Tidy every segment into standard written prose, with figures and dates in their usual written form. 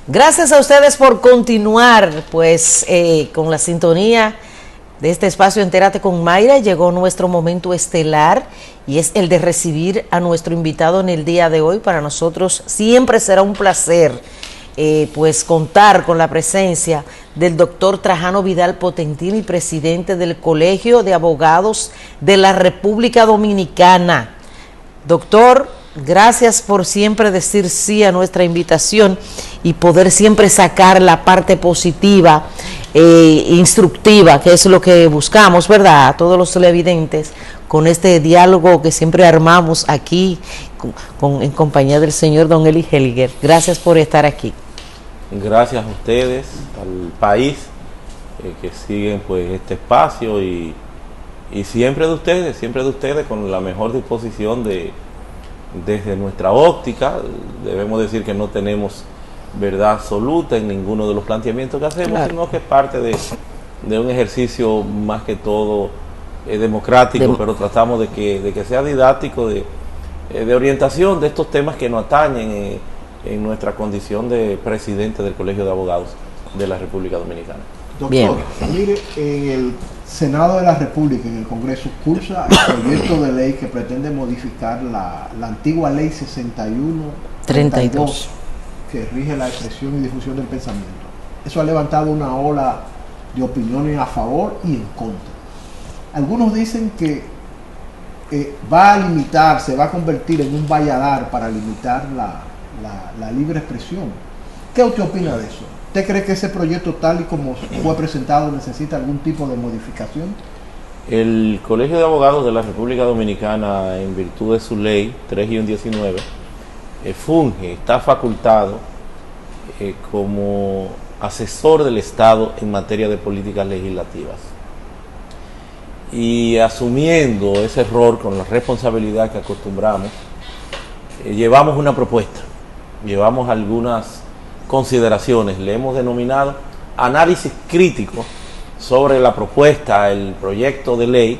Gracias a ustedes por continuar con la sintonía de este espacio Entérate con Mayra. Llegó nuestro momento estelar y es el de recibir a nuestro invitado en el día de hoy. Para nosotros siempre será un placer contar con la presencia del doctor Trajano Vidal Potentini, presidente del Colegio de Abogados de la República Dominicana. Doctor, gracias por siempre decir sí a nuestra invitación y poder siempre sacar la parte positiva, instructiva, que es lo que buscamos, ¿verdad? A todos los televidentes, con este diálogo que siempre armamos aquí en compañía del señor Don Eli Helliger. Gracias por estar aquí. Gracias a ustedes, al país que siguen este espacio y siempre de ustedes con la mejor disposición desde nuestra óptica. Debemos decir que no tenemos verdad absoluta en ninguno de los planteamientos que hacemos, claro, sino que es parte de un ejercicio más que todo democrático, pero tratamos de que sea didáctico, de orientación de estos temas que nos atañen en nuestra condición de presidente del Colegio de Abogados de la República Dominicana. Doctor, bien, mire, en el Senado de la República, en el Congreso, cursa el proyecto de ley que pretende modificar la antigua ley 6132, que rige la expresión y difusión del pensamiento. Eso ha levantado una ola de opiniones a favor y en contra. Algunos dicen que va a limitar, se va a convertir en un valladar para limitar la libre expresión. ¿Qué usted opina de eso? ¿Usted cree que ese proyecto, tal y como fue presentado, necesita algún tipo de modificación? El Colegio de Abogados de la República Dominicana, en virtud de su ley 3-19, está facultado como asesor del Estado en materia de políticas legislativas. Y asumiendo ese error con la responsabilidad que acostumbramos, llevamos una propuesta, llevamos algunas consideraciones, le hemos denominado análisis crítico sobre la propuesta, el proyecto de ley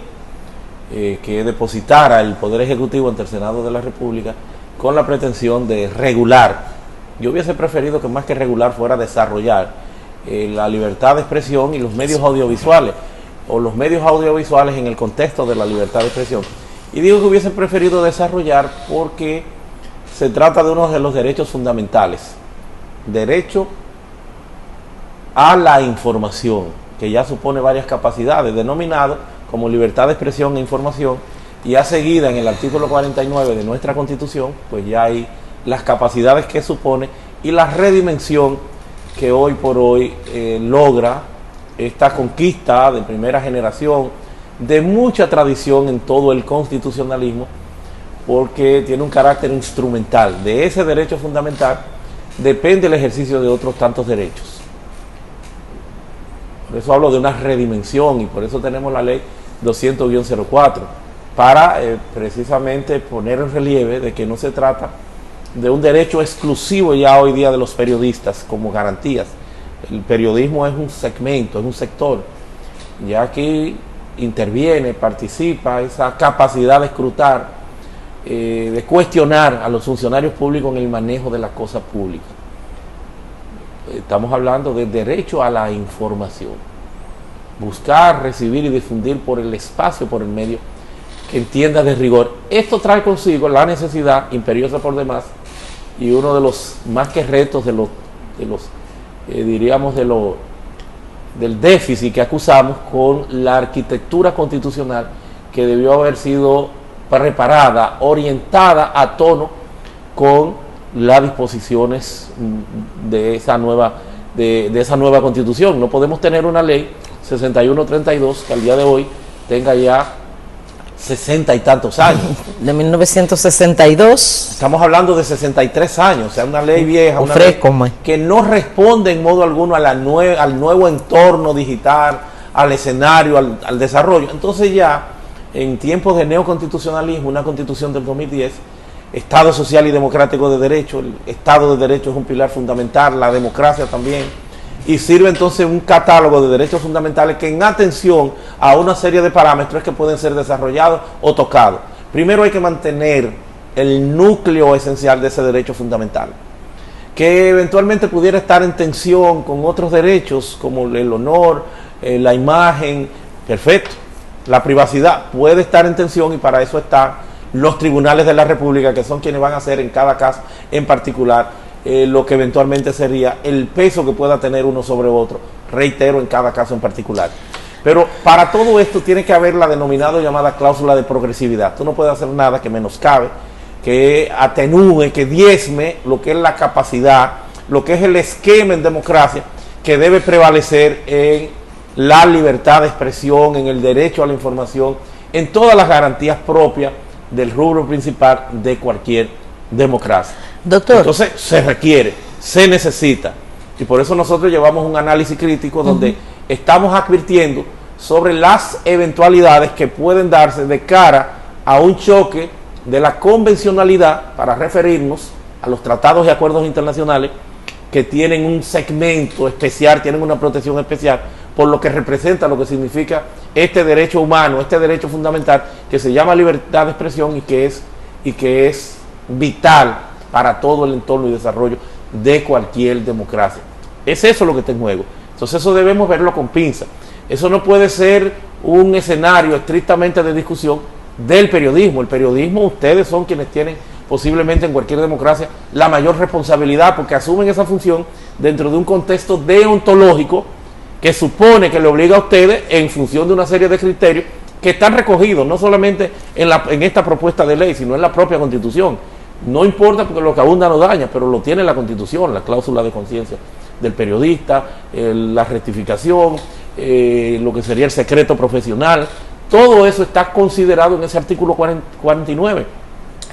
que depositara el Poder Ejecutivo ante el Senado de la República con la pretensión de regular. Yo hubiese preferido que más que regular fuera desarrollar la libertad de expresión y los medios audiovisuales, o los medios audiovisuales en el contexto de la libertad de expresión. Y digo que hubiese preferido desarrollar porque se trata de uno de los derechos fundamentales, derecho a la información, que ya supone varias capacidades, denominado como libertad de expresión e información, y a seguida en el artículo 49 de nuestra Constitución, pues ya hay las capacidades que supone y la redimensión que hoy por hoy logra esta conquista de primera generación, de mucha tradición en todo el constitucionalismo, porque tiene un carácter instrumental. De ese derecho fundamental depende el ejercicio de otros tantos derechos. Por eso hablo de una redimensión y por eso tenemos la ley 200-04, para precisamente poner en relieve de que no se trata de un derecho exclusivo ya hoy día de los periodistas como garantías. El periodismo es un segmento, es un sector. Ya aquí interviene, participa esa capacidad de escrutar, de cuestionar a los funcionarios públicos en el manejo de las cosas públicas. Estamos hablando del derecho a la información. Buscar, recibir y difundir por el espacio, por el medio que entienda de rigor. Esto trae consigo la necesidad imperiosa por demás y uno de los más que retos del déficit que acusamos con la arquitectura constitucional que debió haber sido preparada, orientada a tono con las disposiciones de esa nueva constitución. No podemos tener una ley 6132 que al día de hoy tenga ya 60 y tantos años. De 1962. Estamos hablando de 63 años, o sea, una ley vieja, una ley que no responde en modo alguno a al nuevo entorno digital, al escenario, al desarrollo. Entonces ya, en tiempos de neoconstitucionalismo, una constitución del 2010, Estado social y democrático de derecho, el Estado de derecho es un pilar fundamental, la democracia también, y sirve entonces un catálogo de derechos fundamentales que en atención a una serie de parámetros que pueden ser desarrollados o tocados. Primero hay que mantener el núcleo esencial de ese derecho fundamental, que eventualmente pudiera estar en tensión con otros derechos como el honor, la imagen, perfecto. La privacidad puede estar en tensión y para eso están los tribunales de la República, que son quienes van a hacer en cada caso en particular lo que eventualmente sería el peso que pueda tener uno sobre otro, reitero, en cada caso en particular. Pero para todo esto tiene que haber la denominada llamada cláusula de progresividad. Tú no puedes hacer nada que menoscabe, que atenúe, que diezme lo que es la capacidad, lo que es el esquema en democracia que debe prevalecer en la libertad de expresión, en el derecho a la información, en todas las garantías propias del rubro principal de cualquier democracia. Doctor. Entonces se requiere, se necesita, y por eso nosotros llevamos un análisis crítico donde estamos advirtiendo sobre las eventualidades que pueden darse de cara a un choque de la convencionalidad, para referirnos a los tratados y acuerdos internacionales que tienen un segmento especial, tienen una protección especial por lo que representa, lo que significa este derecho humano, este derecho fundamental que se llama libertad de expresión y que es vital para todo el entorno y desarrollo de cualquier democracia. Es eso lo que está en juego. Entonces eso debemos verlo con pinza. Eso no puede ser un escenario estrictamente de discusión del periodismo. El periodismo, ustedes son quienes tienen posiblemente en cualquier democracia la mayor responsabilidad, porque asumen esa función dentro de un contexto deontológico que supone que le obliga a ustedes en función de una serie de criterios que están recogidos no solamente en esta propuesta de ley, sino en la propia Constitución. No importa porque lo que abunda no daña, pero lo tiene la Constitución, la cláusula de conciencia del periodista, la rectificación, lo que sería el secreto profesional. Todo eso está considerado en ese artículo 49,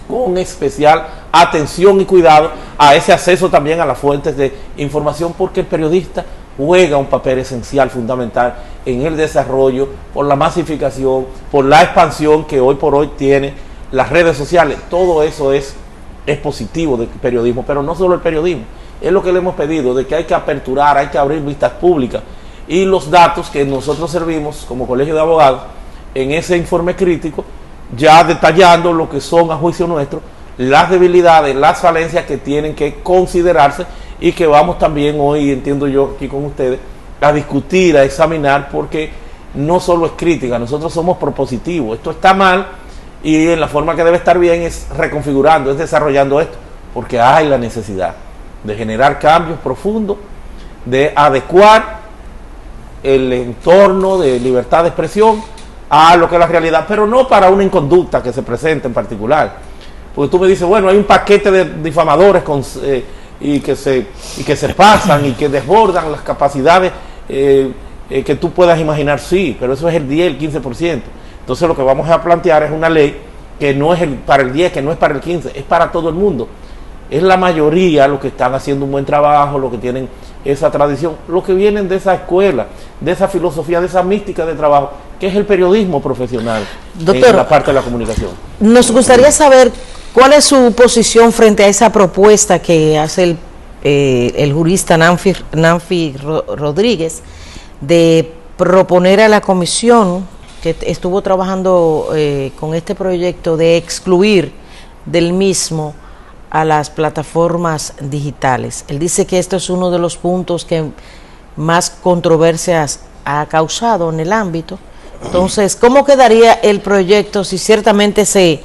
con especial atención y cuidado a ese acceso también a las fuentes de información, porque el periodista juega un papel esencial, fundamental en el desarrollo, por la masificación, por la expansión que hoy por hoy tiene las redes sociales. Todo eso es positivo del periodismo, pero no solo el periodismo, es lo que le hemos pedido, de que hay que aperturar, hay que abrir vistas públicas, y los datos que nosotros servimos como Colegio de Abogados en ese informe crítico, ya detallando lo que son, a juicio nuestro, las debilidades, las falencias que tienen que considerarse y que vamos también hoy, entiendo yo, aquí con ustedes, a discutir, a examinar, porque no solo es crítica, nosotros somos propositivos. Esto está mal y en la forma que debe estar bien es reconfigurando, es desarrollando esto, porque hay la necesidad de generar cambios profundos, de adecuar el entorno de libertad de expresión a lo que es la realidad, pero no para una inconducta que se presente en particular. Porque tú me dices, bueno, hay un paquete de difamadores y que se pasan y que desbordan las capacidades que tú puedas imaginar, sí, pero eso es el 10, el 15%. Entonces lo que vamos a plantear es una ley que no es para el 10, que no es para el 15, es para todo el mundo. Es la mayoría los que están haciendo un buen trabajo, los que tienen esa tradición, los que vienen de esa escuela, de esa filosofía, de esa mística de trabajo, que es el periodismo profesional. Doctor, en la parte de la comunicación. Nos gustaría saber cuál es su posición frente a esa propuesta que hace el jurista Nanfi Rodríguez de proponer a la comisión que estuvo trabajando con este proyecto de excluir del mismo a las plataformas digitales. Él dice que esto es uno de los puntos que más controversias ha causado en el ámbito. Entonces, ¿cómo quedaría el proyecto si ciertamente se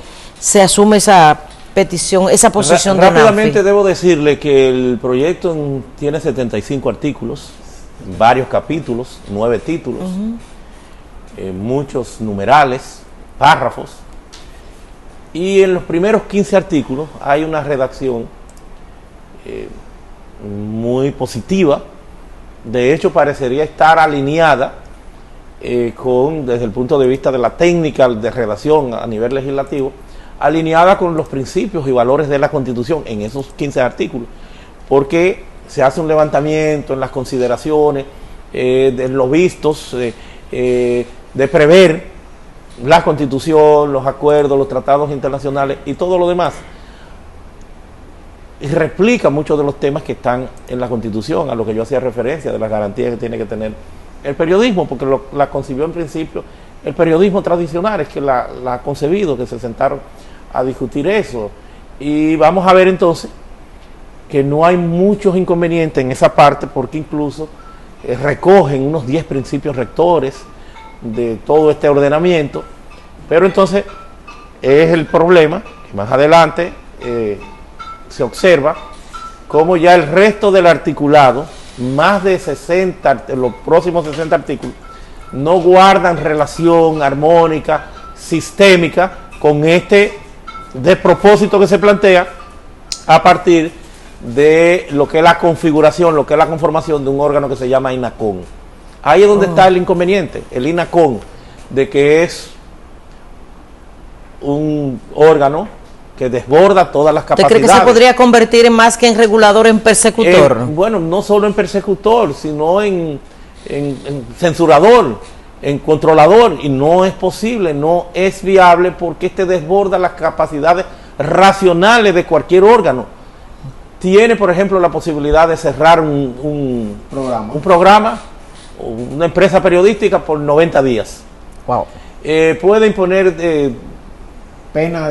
asume esa petición, esa posición de Nanfi? Rápidamente debo decirle que el proyecto tiene 75 artículos, varios capítulos, 9 títulos, muchos numerales, párrafos, y en los primeros 15 artículos hay una redacción muy positiva. De hecho, parecería estar alineada desde el punto de vista de la técnica de redacción a nivel legislativo, alineada con los principios y valores de la Constitución en esos 15 artículos, porque se hace un levantamiento en las consideraciones de los vistos, de prever la Constitución, los acuerdos, los tratados internacionales y todo lo demás. Y replica muchos de los temas que están en la Constitución, a lo que yo hacía referencia, de las garantías que tiene que tener el periodismo, porque la concibió en principio el periodismo tradicional, es que la ha concebido, que se sentaron a discutir eso. Y vamos a ver entonces que no hay muchos inconvenientes en esa parte, porque incluso recogen unos 10 principios rectores de todo este ordenamiento, pero entonces es el problema que más adelante se observa como ya el resto del articulado, más de 60, los próximos 60 artículos, no guardan relación armónica, sistémica, con este despropósito que se plantea a partir de lo que es la configuración, lo que es la conformación de un órgano que se llama INACON. Ahí es donde está el inconveniente, el INACON, de que es un órgano que desborda todas las capacidades. ¿Usted cree que se podría convertir en más que en regulador, en persecutor? Bueno, no solo en persecutor, sino en censurador, en controlador, y no es posible, no es viable, porque este desborda las capacidades racionales de cualquier órgano. Tiene, por ejemplo, la posibilidad de cerrar un programa, una empresa periodística por 90 días. Wow. Puede imponer pena,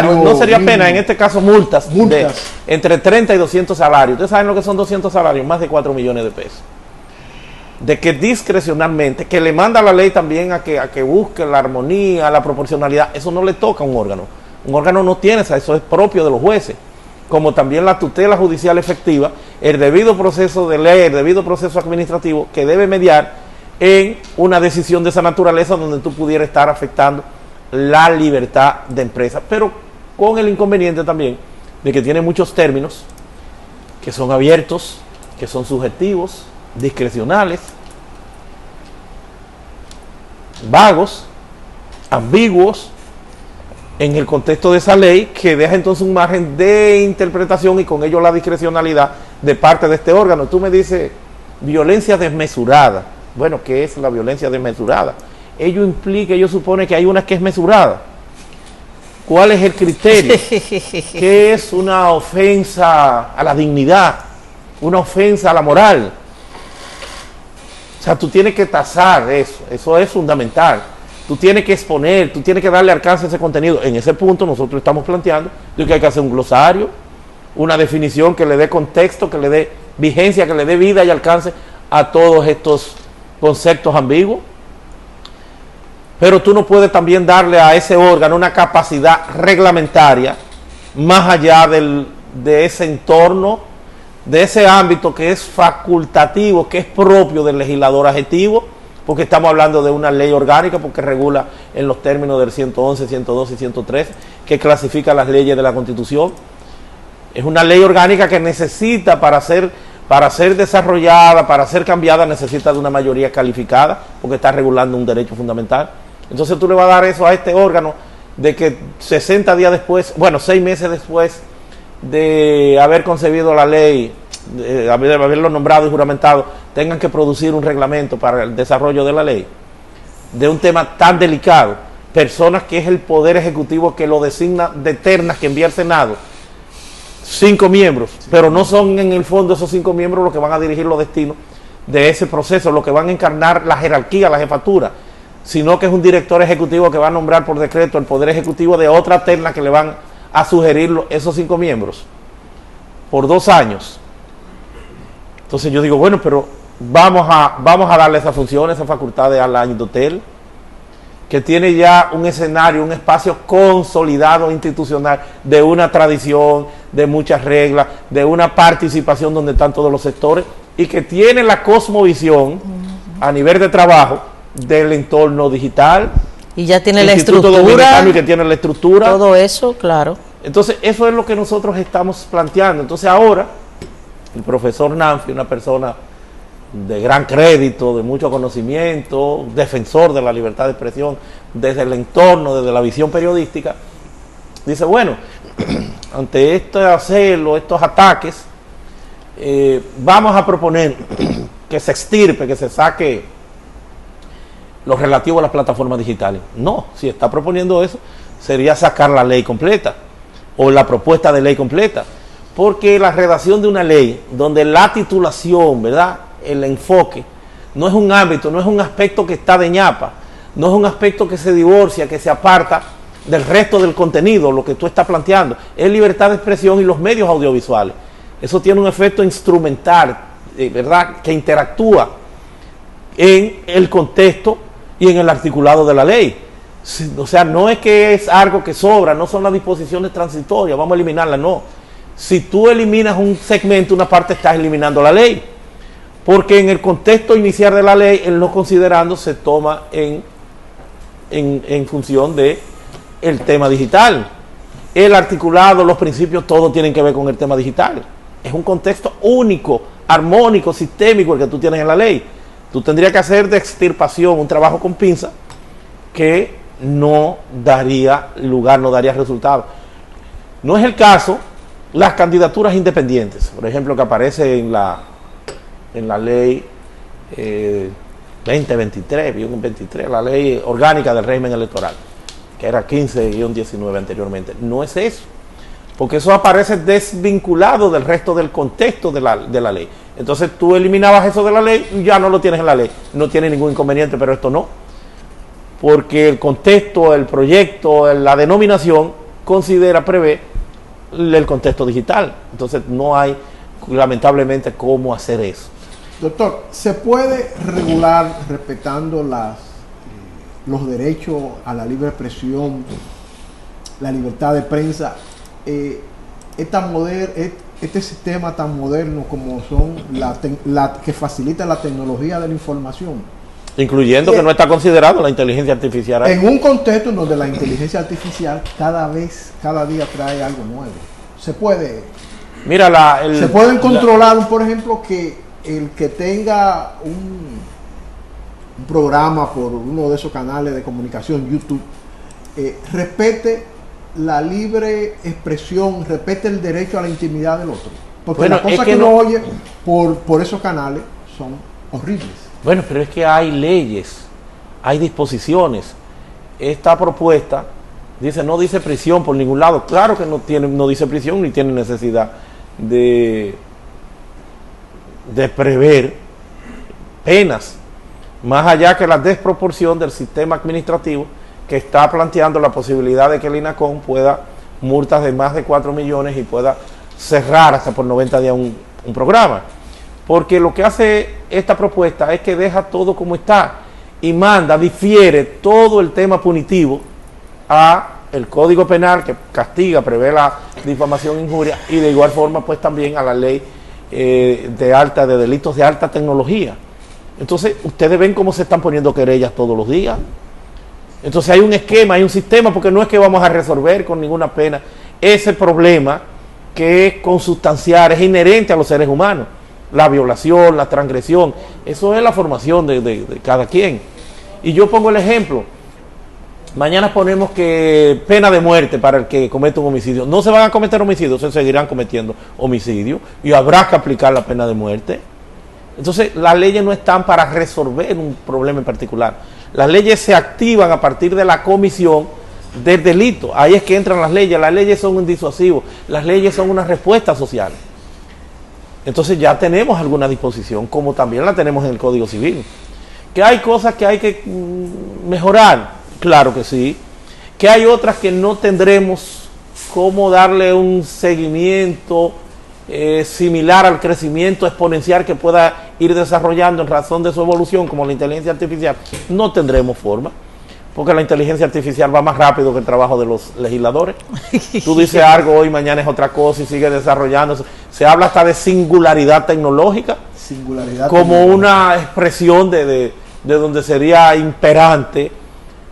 no sería mínimo. Pena, en este caso multas. De entre 30 y 200 salarios. Ustedes saben lo que son 200 salarios, más de 4 millones de pesos. De que discrecionalmente, que le manda la ley también a que busque la armonía, la proporcionalidad, eso no le toca a un órgano. Un órgano no tiene eso es propio de los jueces. Como también la tutela judicial efectiva, el debido proceso de ley, el debido proceso administrativo que debe mediar en una decisión de esa naturaleza donde tú pudieras estar afectando la libertad de empresa, pero con el inconveniente también de que tiene muchos términos que son abiertos, que son subjetivos, discrecionales, vagos, ambiguos en el contexto de esa ley, que deja entonces un margen de interpretación y con ello la discrecionalidad de parte de este órgano. Tú me dices violencia desmesurada. Bueno, ¿qué es la violencia desmesurada? Ello supone que hay una que es mesurada. ¿Cuál es el criterio? ¿Qué es una ofensa a la dignidad? Una ofensa a la moral. O sea, tú tienes que tasar eso es fundamental. Tú tienes que exponer, tú tienes que darle alcance a ese contenido. En ese punto nosotros estamos planteando de que hay que hacer un glosario, una definición que le dé contexto, que le dé vigencia, que le dé vida y alcance a todos estos conceptos ambiguos. Pero tú no puedes también darle a ese órgano una capacidad reglamentaria más allá de ese entorno, de ese ámbito que es facultativo, que es propio del legislador adjetivo, porque estamos hablando de una ley orgánica, porque regula en los términos del 111, 112 y 113, que clasifica las leyes de la Constitución. Es una ley orgánica que necesita, para ser desarrollada, para ser cambiada, necesita de una mayoría calificada, porque está regulando un derecho fundamental. Entonces tú le vas a dar eso a este órgano, de que 60 días después, 6 meses después de haber concebido la ley, de haberlo nombrado y juramentado, tengan que producir un reglamento para el desarrollo de la ley, de un tema tan delicado, personas que es el Poder Ejecutivo que lo designa de ternas que envía al Senado, 5 miembros, pero no son en el fondo esos 5 miembros los que van a dirigir los destinos de ese proceso, los que van a encarnar la jerarquía, la jefatura, sino que es un director ejecutivo que va a nombrar por decreto el Poder Ejecutivo de otra terna que le van a sugerir esos 5 miembros por 2 años. Entonces yo digo, bueno, pero vamos a darle esa función, esa facultad a la Indotel, que tiene ya un escenario, un espacio consolidado institucional, de una tradición, de muchas reglas, de una participación donde están todos los sectores, y que tiene la cosmovisión a nivel de trabajo del entorno digital. Y ya tiene la Instituto estructura. Y que tiene la estructura. Todo eso, claro. Entonces, eso es lo que nosotros estamos planteando. Entonces, ahora, el profesor Nanfi, una persona de gran crédito, de mucho conocimiento, defensor de la libertad de expresión desde el entorno, desde la visión periodística, dice, bueno, ante este acelo, estos ataques, vamos a proponer que se extirpe, que se saque lo relativo a las plataformas digitales. No, si está proponiendo eso, sería sacar la ley completa, o la propuesta de ley completa, porque la redacción de una ley, donde la titulación, ¿verdad?, el enfoque, no es un ámbito, no es un aspecto que está de ñapa, no es un aspecto que se divorcia, que se aparta del resto del contenido, lo que tú estás planteando, es libertad de expresión y los medios audiovisuales. Eso tiene un efecto instrumental, ¿verdad?, que interactúa en el contexto y en el articulado de la ley. O sea, no es que es algo que sobra, no son las disposiciones transitorias, vamos a eliminarlas, no. Si tú eliminas un segmento, una parte, estás eliminando la ley. Porque en el contexto inicial de la ley, el no considerando se toma en función de el tema digital. El articulado, los principios, todo tienen que ver con el tema digital. Es un contexto único, armónico, sistémico el que tú tienes en la ley. Tú tendrías que hacer de extirpación un trabajo con pinza que no daría lugar, no daría resultado. No es el caso las candidaturas independientes, por ejemplo, que aparece en la ley 2023, la ley orgánica del régimen electoral, que era 15-19 anteriormente. No es eso, porque eso aparece desvinculado del resto del contexto de la ley. Entonces tú eliminabas eso de la ley, ya no lo tienes en la ley, no tiene ningún inconveniente, pero esto no, porque el contexto, el proyecto, la denominación prevé el contexto digital. Entonces no hay, lamentablemente, cómo hacer eso. Doctor, ¿se puede regular respetando los derechos a la libre expresión, la libertad de prensa, este sistema tan moderno como son que facilita la tecnología de la información? Incluyendo que no está considerado la inteligencia artificial. En un contexto en donde la inteligencia artificial cada día trae algo nuevo. Se puede... Mira, se pueden controlar, por ejemplo, que el que tenga un programa por uno de esos canales de comunicación, YouTube, respete la libre expresión, respete el derecho a la intimidad del otro. Porque las cosas que uno oye por esos canales son horribles. Bueno, pero es que hay leyes, hay disposiciones. Esta propuesta no dice prisión por ningún lado. Claro que no dice prisión ni tiene necesidad de prever penas, más allá que la desproporción del sistema administrativo que está planteando la posibilidad de que el INACON pueda multas de más de 4 millones y pueda cerrar hasta por 90 días un programa. Porque lo que hace esta propuesta es que deja todo como está y difiere todo el tema punitivo a el Código Penal, que castiga, prevé la difamación e injuria, y de igual forma pues también a la ley de delitos de alta tecnología. Entonces ustedes ven cómo se están poniendo querellas todos los días. Entonces hay un esquema, hay un sistema, porque no es que vamos a resolver con ninguna pena ese problema que es consustancial, es inherente a los seres humanos. La violación, la transgresión, eso es la formación de cada quien. Y yo pongo el ejemplo. Mañana ponemos que pena de muerte para el que comete un homicidio. No se van a cometer homicidios, se seguirán cometiendo homicidios y habrá que aplicar la pena de muerte. Entonces las leyes no están para resolver un problema en particular. Las leyes se activan a partir de la comisión del delito. Ahí es que entran las leyes son un disuasivo, las leyes son una respuesta social. Entonces ya tenemos alguna disposición, como también la tenemos en el Código Civil. ¿Que hay cosas que hay que mejorar? Claro que sí. ¿Que hay otras que no tendremos cómo darle un seguimiento similar al crecimiento exponencial que pueda ir desarrollando en razón de su evolución, como la inteligencia artificial? No tendremos forma, porque la inteligencia artificial va más rápido que el trabajo de los legisladores. Tú dices algo hoy, mañana es otra cosa y sigue desarrollándose. Se habla hasta de singularidad tecnológica, como una expresión de donde sería imperante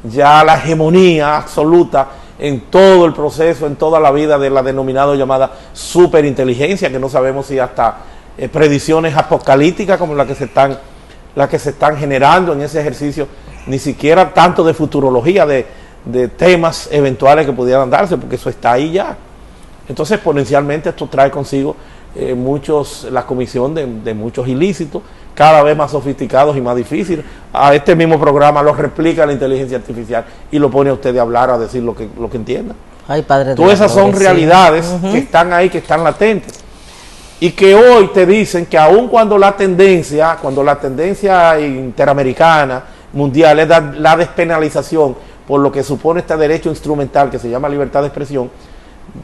ya la hegemonía absoluta en todo el proceso, en toda la vida de la denominada llamada superinteligencia, que no sabemos si hasta predicciones apocalípticas como las que se están generando en ese ejercicio, ni siquiera tanto de futurología, de temas eventuales que pudieran darse, porque eso está ahí ya. Entonces exponencialmente esto trae consigo la comisión de muchos ilícitos, cada vez más sofisticados y más difíciles. A este mismo programa lo replica la inteligencia artificial y lo pone a usted a hablar, a decir lo que entienda. Ay, padre. Todas esas son realidades que están ahí, que están latentes. Y que hoy te dicen que aun cuando la tendencia interamericana, mundial, es la despenalización por lo que supone este derecho instrumental que se llama libertad de expresión,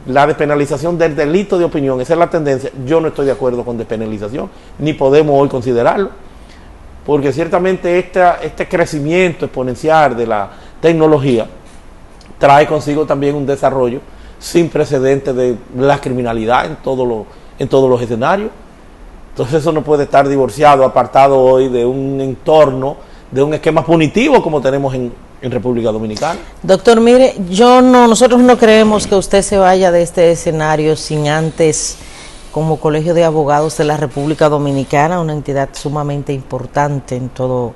la despenalización del delito de opinión, esa es la tendencia. Yo no estoy de acuerdo con despenalización, ni podemos hoy considerarlo, porque ciertamente este crecimiento exponencial de la tecnología trae consigo también un desarrollo sin precedentes de la criminalidad en todos los escenarios. Entonces eso no puede estar divorciado, apartado hoy de un entorno, de un esquema punitivo como tenemos en República Dominicana. Doctor, mire, nosotros no creemos que usted se vaya de este escenario sin antes, como Colegio de Abogados de la República Dominicana, una entidad sumamente importante en todo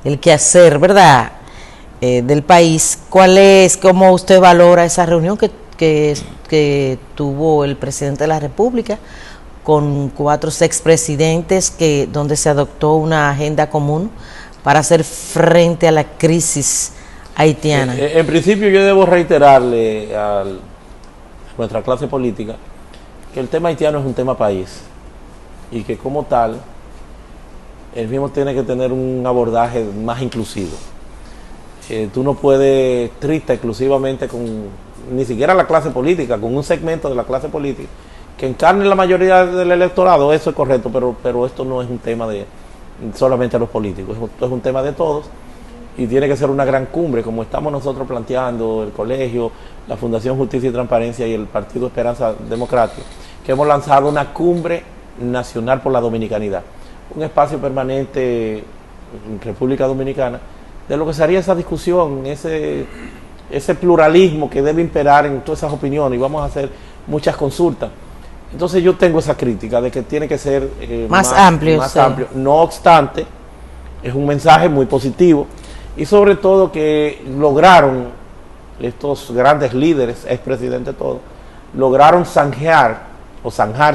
el quehacer, ¿verdad?, del país. ¿Cómo usted valora esa reunión que tuvo el presidente de la República con 4 expresidentes, donde se adoptó una agenda común para hacer frente a la crisis haitiana? En principio yo debo reiterarle a nuestra clase política que el tema haitiano es un tema país y que como tal el mismo tiene que tener un abordaje más inclusivo. Tú no puedes triste exclusivamente con ni siquiera la clase política, con un segmento de la clase política que encarne la mayoría del electorado. Eso es correcto, pero esto no es un tema de solamente a los políticos, esto es un tema de todos y tiene que ser una gran cumbre, como estamos nosotros planteando, el colegio, la Fundación Justicia y Transparencia y el Partido Esperanza Democrática, que hemos lanzado una cumbre nacional por la dominicanidad, un espacio permanente en República Dominicana, de lo que sería esa discusión, ese pluralismo que debe imperar en todas esas opiniones, y vamos a hacer muchas consultas. Entonces yo tengo esa crítica de que tiene que ser más amplio. No obstante, es un mensaje muy positivo y sobre todo que lograron estos grandes líderes, expresidentes todos, lograron zanjar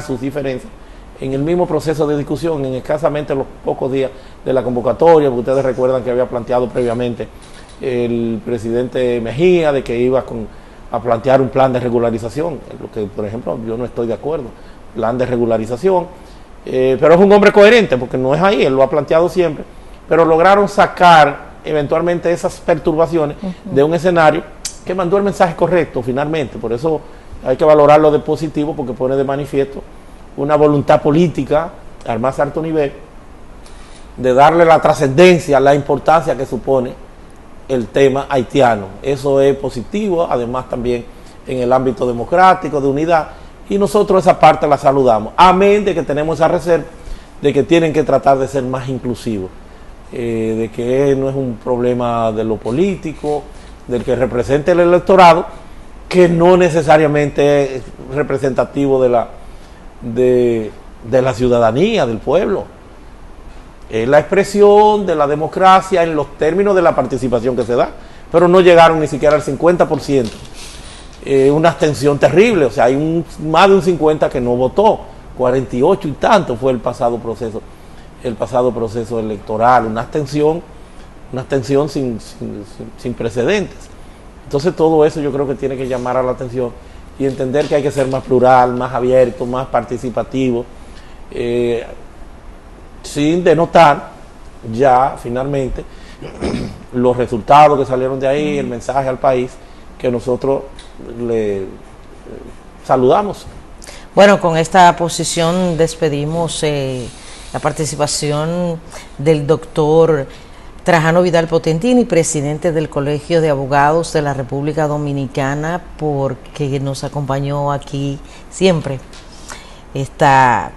sus diferencias en el mismo proceso de discusión, en escasamente los pocos días de la convocatoria, porque ustedes recuerdan que había planteado previamente el presidente Mejía de que iba a plantear un plan de regularización, lo que por ejemplo yo no estoy de acuerdo, plan de regularización, pero es un hombre coherente porque no es ahí, él lo ha planteado siempre, pero lograron sacar eventualmente esas perturbaciones de un escenario que mandó el mensaje correcto finalmente. Por eso hay que valorarlo de positivo, porque pone de manifiesto una voluntad política al más alto nivel de darle la trascendencia, la importancia que supone el tema haitiano. Eso es positivo, además también en el ámbito democrático, de unidad, y nosotros esa parte la saludamos, amén de que tenemos esa reserva de que tienen que tratar de ser más inclusivos, de que no es un problema de lo político, del que represente el electorado, que no necesariamente es representativo de la ciudadanía, del pueblo. Es la expresión de la democracia en los términos de la participación que se da, pero no llegaron ni siquiera al 50%. Una abstención terrible, o sea, hay más de un 50% que no votó, 48 y tanto fue el pasado proceso electoral, una abstención sin precedentes. Entonces todo eso yo creo que tiene que llamar a la atención y entender que hay que ser más plural, más abierto, más participativo, sin denotar ya finalmente los resultados que salieron de ahí, el mensaje al país que nosotros le saludamos. Bueno, con esta posición despedimos la participación del doctor Trajano Vidal Potentini, presidente del Colegio de Abogados de la República Dominicana, porque nos acompañó aquí siempre. Está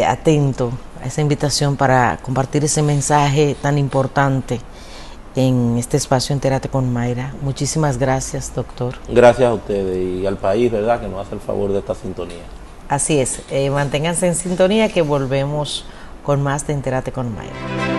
atento a esa invitación para compartir ese mensaje tan importante en este espacio Entérate con Mayra. Muchísimas gracias, doctor. Gracias a ustedes y al país, ¿verdad?, que nos hace el favor de esta sintonía. Así es, manténganse en sintonía que volvemos con más de Entérate con Mayra.